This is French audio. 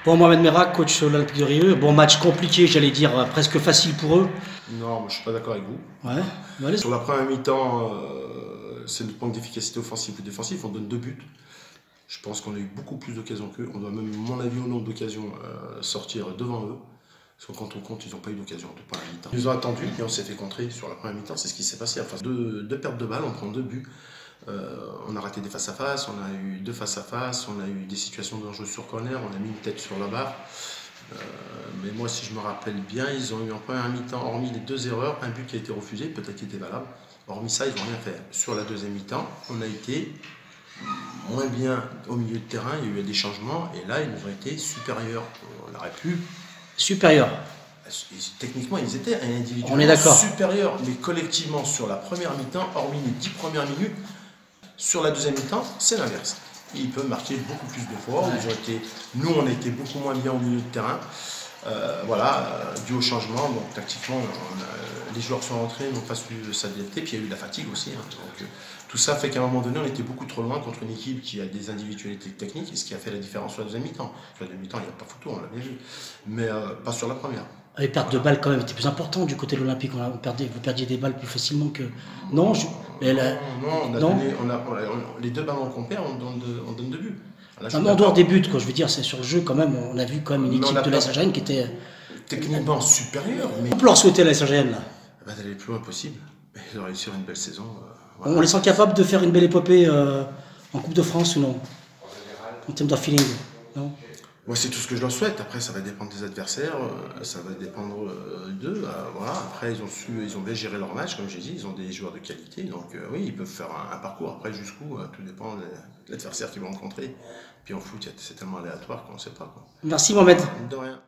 Bon, Mohamed Merah, coach de l'Olympique de Rieux. Bon, match compliqué, j'allais dire, presque facile pour eux. Non, moi, je suis pas d'accord avec vous. Ouais. Allez. Sur la première mi-temps, c'est notre manque d'efficacité offensive ou défensive. On donne 2 buts. Je pense qu'on a eu beaucoup plus d'occasions qu'eux. On doit même, à mon avis, au nombre d'occasions, sortir devant eux. Parce que quand on compte, ils n'ont pas eu d'occasion de première mi-temps. Ils nous ont attendus et on s'est fait contrer sur la première mi-temps. C'est ce qui s'est passé. Enfin, deux pertes de balles, on prend 2 buts. On a raté des face-à-face, on a eu 2 face-à-face, on a eu des situations d'enjeu sur corner, on a mis une tête sur la barre. Mais moi, si je me rappelle bien, ils ont eu en première mi-temps, hormis les 2 erreurs, un but qui a été refusé, peut-être qu'il était valable. Hormis ça, ils n'ont rien fait. Sur la deuxième mi-temps, on a été moins bien au milieu de terrain, il y a eu des changements, et là, ils nous ont été supérieurs. On aurait pu. Supérieur. Techniquement, ils étaient individuellement On est d'accord. supérieurs, mais collectivement, sur la première mi-temps, hormis les 10 premières minutes, sur la deuxième mi-temps, c'est l'inverse. Ils peuvent marquer beaucoup plus de fois. Nous, on a été beaucoup moins bien au milieu de terrain. Dû au changement. Donc, tactiquement, les joueurs sont rentrés, n'ont pas su s'adapter. Puis il y a eu de la fatigue aussi. Donc, tout ça fait qu'à un moment donné, on était beaucoup trop loin contre une équipe qui a des individualités techniques. Et ce qui a fait la différence sur la deuxième mi-temps. Sur la deuxième mi-temps, il n'y a pas photo, on l'a bien vu. Mais pas sur la première. Les pertes de balles, quand même, étaient plus importantes du côté de l'Olympique. Vous perdiez des balles plus facilement que. Non, les 2 ballons qu'on perd, on donne 2 buts. En dehors des buts, quoi, je veux dire, c'est sur le jeu quand même. On a vu quand même une équipe de la SAGN qui était techniquement supérieure. Mais on peut leur souhaiter à la SAGN là. D'aller le plus loin possible et de réussir une belle saison. On les sent capables de faire une belle épopée en Coupe de France ou non? En termes de feeling, non? Moi, c'est tout ce que je leur souhaite. Après, ça va dépendre des adversaires, ça va dépendre d'eux. Après, ils ont bien géré leur match, comme j'ai dit. Ils ont des joueurs de qualité, donc oui, ils peuvent faire un parcours. Après, jusqu'où, tout dépend de l'adversaire qu'ils vont rencontrer. Puis en foot, c'est tellement aléatoire qu'on ne sait pas, quoi. Merci Mohamed. De rien.